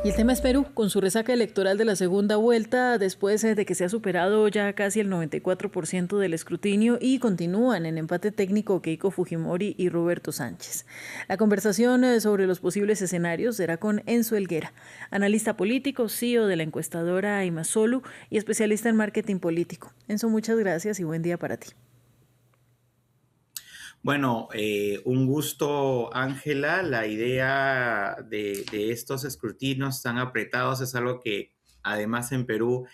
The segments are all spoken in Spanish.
Y el tema es Perú, con su resaca electoral de la segunda vuelta, después de que se ha superado ya casi el 94% del escrutinio y continúan en empate técnico Keiko Fujimori y Roberto Sánchez. La conversación sobre los posibles escenarios será con Enzo Helguera, analista político, CEO de la encuestadora Imasolu y especialista en marketing político. Enzo, muchas gracias y buen día para ti. Bueno, un gusto, Ángela. La idea de estos escrutinios tan apretados es algo que además en Perú,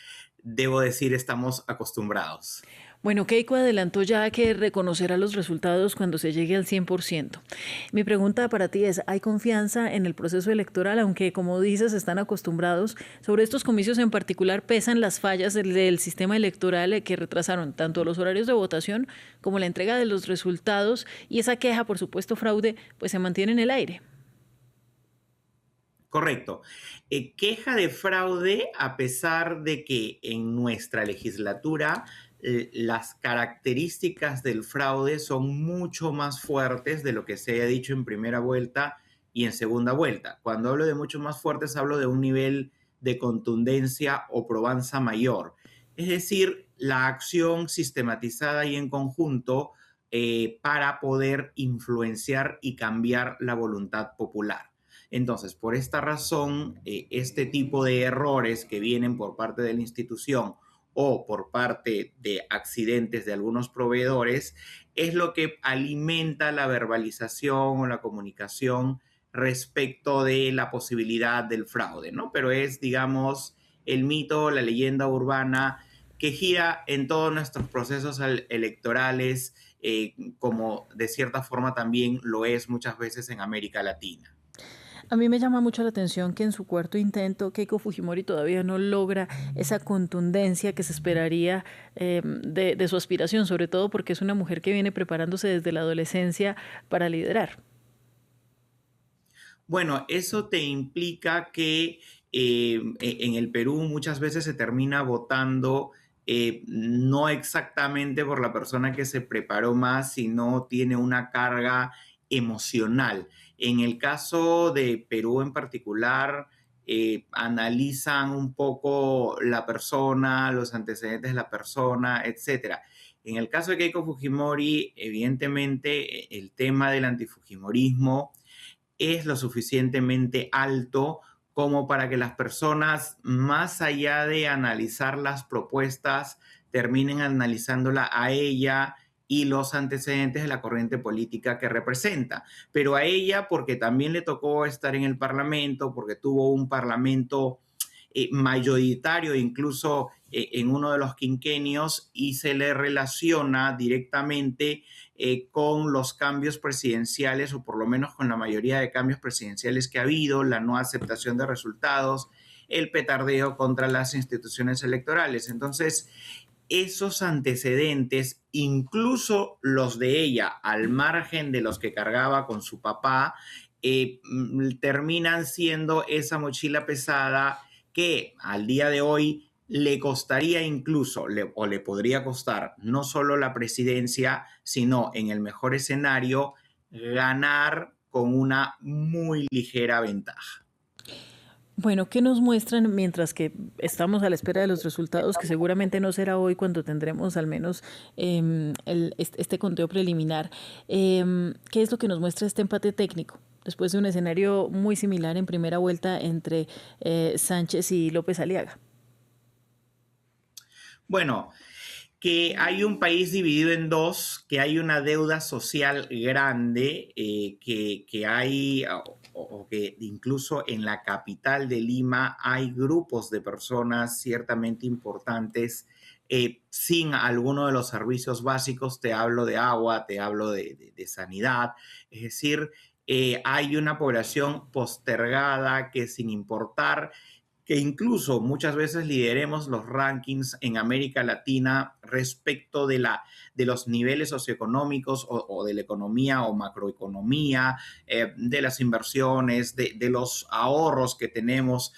debo decir, estamos acostumbrados. Bueno, Keiko adelantó ya que reconocerá los resultados cuando se llegue al 100%. Mi pregunta para ti es, ¿hay confianza en el proceso electoral? Aunque, como dices, están acostumbrados. Sobre estos comicios en particular, ¿pesan las fallas del sistema electoral que retrasaron tanto los horarios de votación como la entrega de los resultados? Y esa queja, por supuesto, fraude, pues se mantiene en el aire. Correcto. Queja de fraude a pesar de que en nuestra legislatura las características del fraude son mucho más fuertes de lo que se haya dicho en primera vuelta y en segunda vuelta. Cuando hablo de mucho más fuertes, hablo de un nivel de contundencia o probanza mayor. Es decir, la acción sistematizada y en conjunto para poder influenciar y cambiar la voluntad popular. Entonces, por esta razón, este tipo de errores que vienen por parte de la institución o por parte de accidentes de algunos proveedores es lo que alimenta la verbalización o la comunicación respecto de la posibilidad del fraude, ¿no? Pero es, digamos, el mito, la leyenda urbana que gira en todos nuestros procesos electorales, como de cierta forma también lo es muchas veces en América Latina. A mí me llama mucho la atención que en su cuarto intento Keiko Fujimori todavía no logra esa contundencia que se esperaría de su aspiración, sobre todo porque es una mujer que viene preparándose desde la adolescencia para liderar. Bueno, eso te implica que en el Perú muchas veces se termina votando no exactamente por la persona que se preparó más, sino tiene una carga emocional. En el caso de Perú en particular, analizan un poco la persona, los antecedentes de la persona, etcétera. En el caso de Keiko Fujimori, evidentemente el tema del antifujimorismo es lo suficientemente alto como para que las personas, más allá de analizar las propuestas, terminen analizándola a ella y los antecedentes de la corriente política que representa. Pero a ella porque también le tocó estar en el Parlamento, porque tuvo un Parlamento mayoritario incluso en uno de los quinquenios y se le relaciona directamente con los cambios presidenciales o por lo menos con la mayoría de cambios presidenciales que ha habido, la no aceptación de resultados, el petardeo contra las instituciones electorales. Entonces, esos antecedentes, incluso los de ella, al margen de los que cargaba con su papá, terminan siendo esa mochila pesada que al día de hoy le costaría incluso, o le podría costar, no solo la presidencia, sino en el mejor escenario, ganar con una muy ligera ventaja. Bueno, ¿qué nos muestran mientras que estamos a la espera de los resultados, que seguramente no será hoy cuando tendremos al menos este conteo preliminar? ¿Qué es lo que nos muestra este empate técnico? Después de un escenario muy similar en primera vuelta entre Sánchez y López Aliaga. Bueno, que hay un país dividido en dos, que hay una deuda social grande, que hay, o que incluso en la capital de Lima hay grupos de personas ciertamente importantes sin alguno de los servicios básicos. Te hablo de agua, te hablo de sanidad, es decir, hay una población postergada que sin importar que incluso muchas veces lideremos los rankings en América Latina respecto de los niveles socioeconómicos o de la economía o macroeconomía, de las inversiones, de los ahorros que tenemos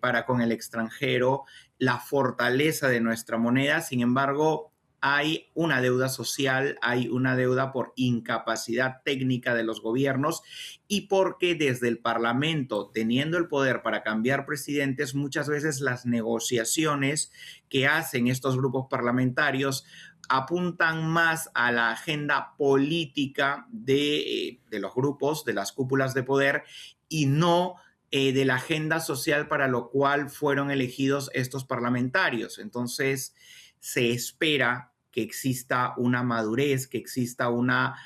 para con el extranjero, la fortaleza de nuestra moneda. Sin embargo, hay una deuda social, hay una deuda por incapacidad técnica de los gobiernos y porque desde el Parlamento, teniendo el poder para cambiar presidentes, muchas veces las negociaciones que hacen estos grupos parlamentarios apuntan más a la agenda política de los grupos, de las cúpulas de poder y no de la agenda social para lo cual fueron elegidos estos parlamentarios. Entonces, se espera que exista una madurez, que exista una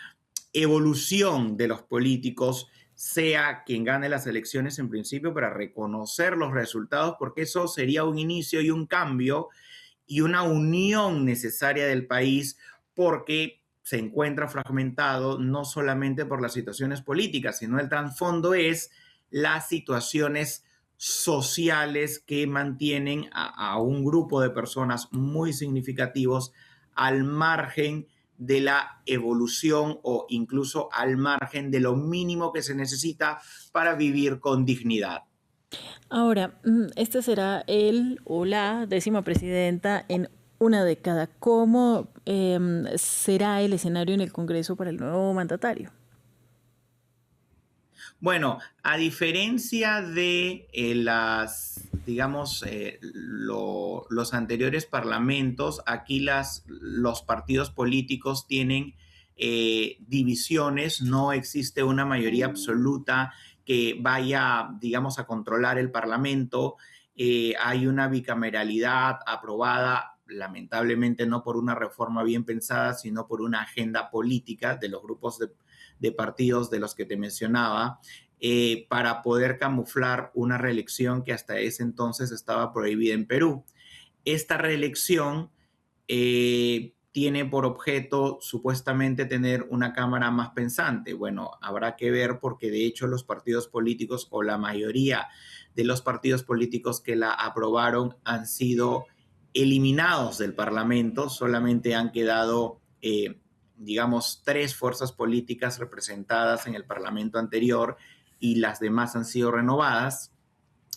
evolución de los políticos, sea quien gane las elecciones en principio, para reconocer los resultados, porque eso sería un inicio y un cambio y una unión necesaria del país, porque se encuentra fragmentado no solamente por las situaciones políticas, sino el trasfondo es las situaciones sociales que mantienen a un grupo de personas muy significativos al margen de la evolución o incluso al margen de lo mínimo que se necesita para vivir con dignidad. Ahora, este será el o la 10ª presidenta en una década. ¿Cómo será el escenario en el Congreso para el nuevo mandatario? Bueno, a diferencia de digamos, los anteriores parlamentos, aquí los partidos políticos tienen divisiones, no existe una mayoría absoluta que vaya, digamos, a controlar el parlamento. Hay una bicameralidad aprobada, lamentablemente no por una reforma bien pensada, sino por una agenda política de los grupos de partidos de los que te mencionaba, para poder camuflar una reelección que hasta ese entonces estaba prohibida en Perú. Esta reelección tiene por objeto supuestamente tener una Cámara más pensante. Bueno, habrá que ver porque de hecho los partidos políticos o la mayoría de los partidos políticos que la aprobaron han sido eliminados del Parlamento, solamente han quedado digamos, 3 fuerzas políticas representadas en el Parlamento anterior y las demás han sido renovadas.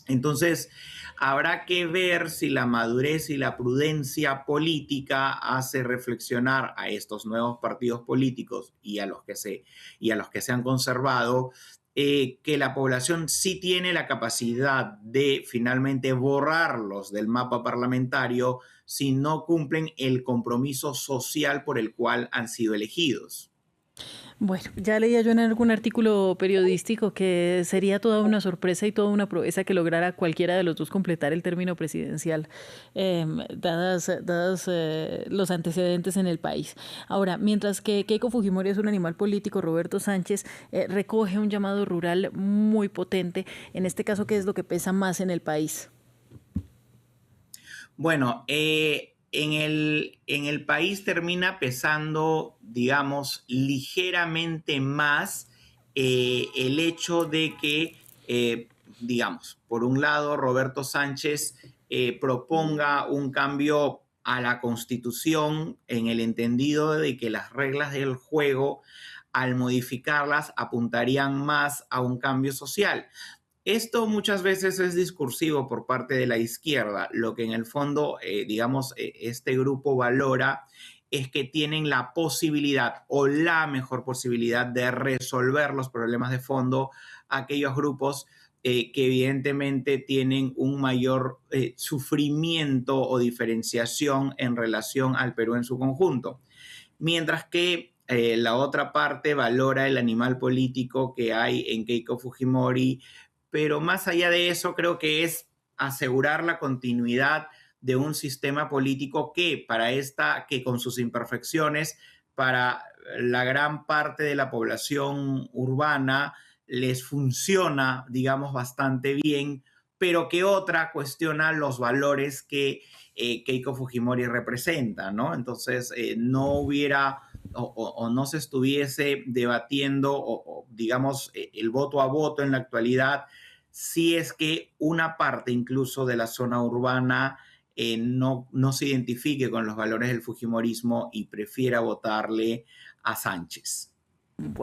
Entonces, habrá que ver si la madurez y la prudencia política hace reflexionar a estos nuevos partidos políticos y a los que se han conservado, que la población sí tiene la capacidad de finalmente borrarlos del mapa parlamentario si no cumplen el compromiso social por el cual han sido elegidos. Bueno, ya leía yo en algún artículo periodístico que sería toda una sorpresa y toda una proeza que lograra cualquiera de los dos completar el término presidencial, dadas los antecedentes en el país. Ahora, mientras que Keiko Fujimori es un animal político, Roberto Sánchez recoge un llamado rural muy potente. En este caso, ¿qué es lo que pesa más en el país? Bueno, en el país termina pesando, digamos, ligeramente más el hecho de que, digamos, por un lado, Roberto Sánchez proponga un cambio a la Constitución en el entendido de que las reglas del juego, al modificarlas, apuntarían más a un cambio social. Esto muchas veces es discursivo por parte de la izquierda. Lo que en el fondo, digamos, este grupo valora es que tienen la posibilidad o la mejor posibilidad de resolver los problemas de fondo aquellos grupos que evidentemente tienen un mayor sufrimiento o diferenciación en relación al Perú en su conjunto. Mientras que la otra parte valora el animal político que hay en Keiko Fujimori, pero más allá de eso creo que es asegurar la continuidad de un sistema político que con sus imperfecciones, para la gran parte de la población urbana les funciona, digamos, bastante bien, pero que otra cuestiona los valores que Keiko Fujimori representa, ¿no? Entonces, no hubiera o no se estuviese debatiendo, digamos, el voto a voto en la actualidad, si es que una parte incluso de la zona urbana no se identifique con los valores del fujimorismo y prefiera votarle a Sánchez. Bueno.